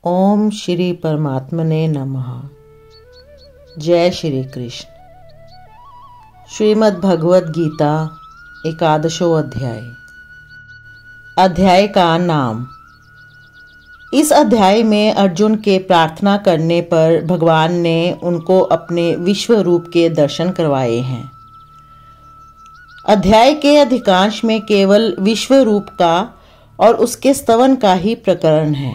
ओम श्री परमात्मने नमः। जय श्री कृष्ण। श्रीमद् भगवद गीता एकादशो अध्याय। अध्याय का नाम। इस अध्याय में अर्जुन के प्रार्थना करने पर भगवान ने उनको अपने विश्व रूप के दर्शन करवाए हैं। अध्याय के अधिकांश में केवल विश्व रूप का और उसके स्तवन का ही प्रकरण है,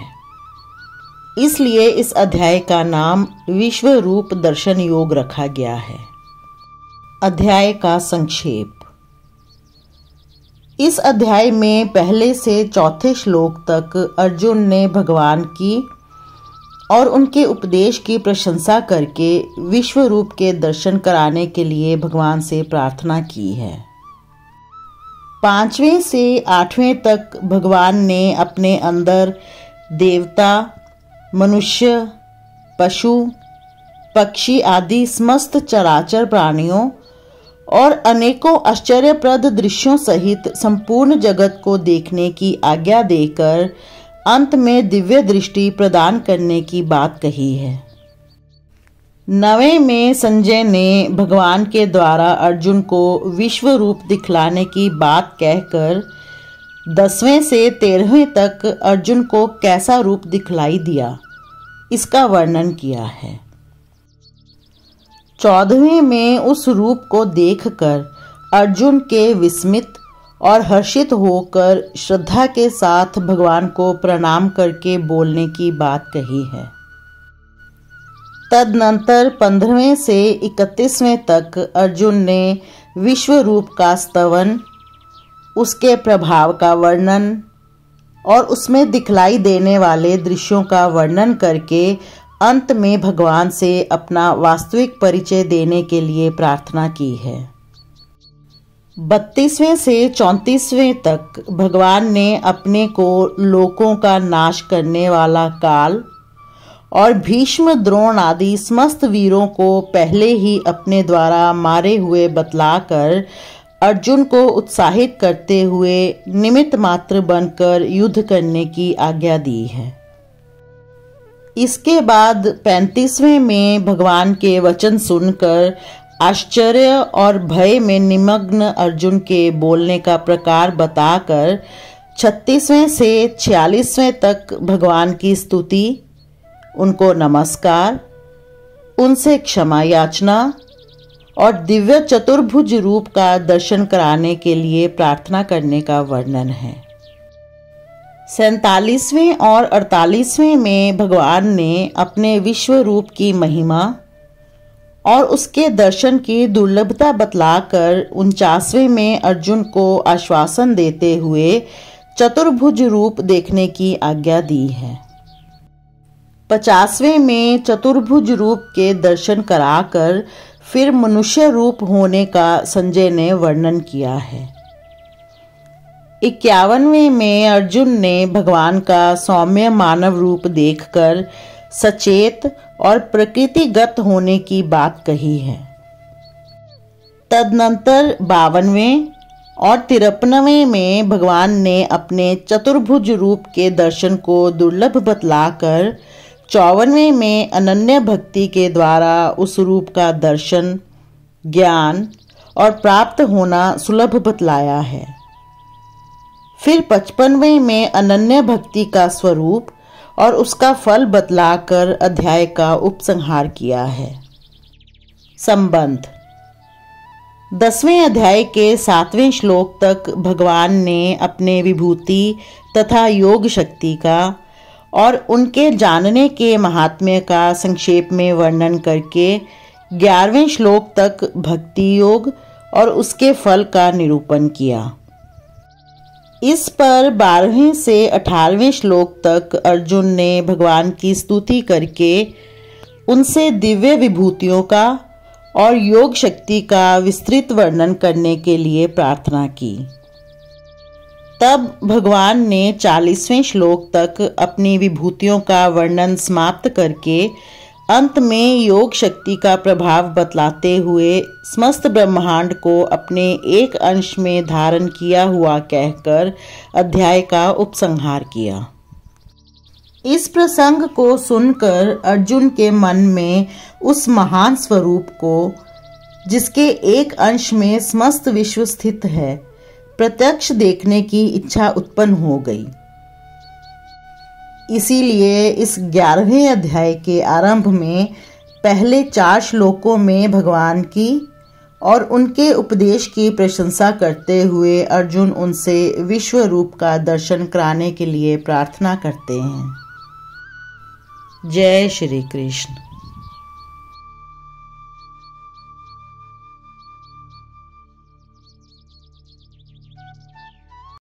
इसलिए इस अध्याय का नाम विश्व रूप दर्शन योग रखा गया है। अध्याय का संक्षेप। इस अध्याय में पहले से चौथे श्लोक तक अर्जुन ने भगवान की और उनके उपदेश की प्रशंसा करके विश्व रूप के दर्शन कराने के लिए भगवान से प्रार्थना की है। 5वें से 8वें तक भगवान ने अपने अंदर देवता, मनुष्य, पशु, पक्षी आदि समस्त चराचर प्राणियों और अनेकों आश्चर्यप्रद दृश्यों सहित संपूर्ण जगत को देखने की आज्ञा देकर अंत में दिव्य दृष्टि प्रदान करने की बात कही है। 9वें में संजय ने भगवान के द्वारा अर्जुन को विश्व रूप दिखलाने की बात कहकर 10वें से 13वें तक अर्जुन को कैसा रूप दिखलाई दिया, इसका वर्णन किया है। 14वें में उस रूप को देखकर अर्जुन के विस्मित और हर्षित होकर श्रद्धा के साथ भगवान को प्रणाम करके बोलने की बात कही है। तदनंतर 15वें से 31वें तक अर्जुन ने विश्व रूप का स्तवन, उसके प्रभाव का वर्णन और उसमें दिखलाई देने वाले दृश्यों का वर्णन करके अंत में भगवान से अपना वास्तविक परिचय देने के लिए प्रार्थना की है। 32वें से 34वें तक भगवान ने अपने को लोकों का नाश करने वाला काल और भीष्म, द्रोण आदि समस्त वीरों को पहले ही अपने द्वारा मारे हुए बतलाकर अर्जुन को उत्साहित करते हुए निमित्त मात्र बनकर युद्ध करने की आज्ञा दी है। इसके बाद 35वें में भगवान के वचन सुनकर आश्चर्य और भय में निमग्न अर्जुन के बोलने का प्रकार बताकर 36वें से 46वें तक भगवान की स्तुति, उनको नमस्कार, उनसे क्षमा याचना और दिव्य चतुर्भुज रूप का दर्शन कराने के लिए प्रार्थना करने का वर्णन है। 47वें और 48वें में भगवान ने अपने विश्व रूप की महिमा और उसके दर्शन की दुर्लभता बतलाकर 49वें में अर्जुन को आश्वासन देते हुए चतुर्भुज रूप देखने की आज्ञा दी है। 50वें में चतुर्भुज रूप के दर्शन कराकर फिर मनुष्य रूप होने का संजय ने वर्णन किया है। 51वें में अर्जुन ने भगवान का सौम्य मानव रूप देखकर सचेत और प्रकृतिगत होने की बात कही है। तदनंतर 52वें और 53वें में भगवान ने अपने चतुर्भुज रूप के दर्शन को दुर्लभ बतलाकर 54वें में अनन्य भक्ति के द्वारा उस रूप का दर्शन, ज्ञान और प्राप्त होना सुलभ बतलाया है। फिर 55वें में अनन्य भक्ति का स्वरूप और उसका फल बतलाकर अध्याय का उपसंहार किया है। संबंध। 10वें अध्याय के 7वें श्लोक तक भगवान ने अपने विभूति तथा योग शक्ति का और उनके जानने के महात्म्य का संक्षेप में वर्णन करके 11वें श्लोक तक भक्ति योग और उसके फल का निरूपण किया। इस पर 12वें से 18वें श्लोक तक अर्जुन ने भगवान की स्तुति करके उनसे दिव्य विभूतियों का और योग शक्ति का विस्तृत वर्णन करने के लिए प्रार्थना की। तब भगवान ने 40वें श्लोक तक अपनी विभूतियों का वर्णन समाप्त करके अंत में योग शक्ति का प्रभाव बतलाते हुए समस्त ब्रह्मांड को अपने एक अंश में धारण किया हुआ कहकर अध्याय का उपसंहार किया। इस प्रसंग को सुनकर अर्जुन के मन में उस महान स्वरूप को, जिसके एक अंश में समस्त विश्व स्थित है, प्रत्यक्ष देखने की इच्छा उत्पन्न हो गई। इसीलिए इस 11वें अध्याय के आरंभ में पहले 4 श्लोकों में भगवान की और उनके उपदेश की प्रशंसा करते हुए अर्जुन उनसे विश्व रूप का दर्शन कराने के लिए प्रार्थना करते हैं। जय श्री कृष्ण।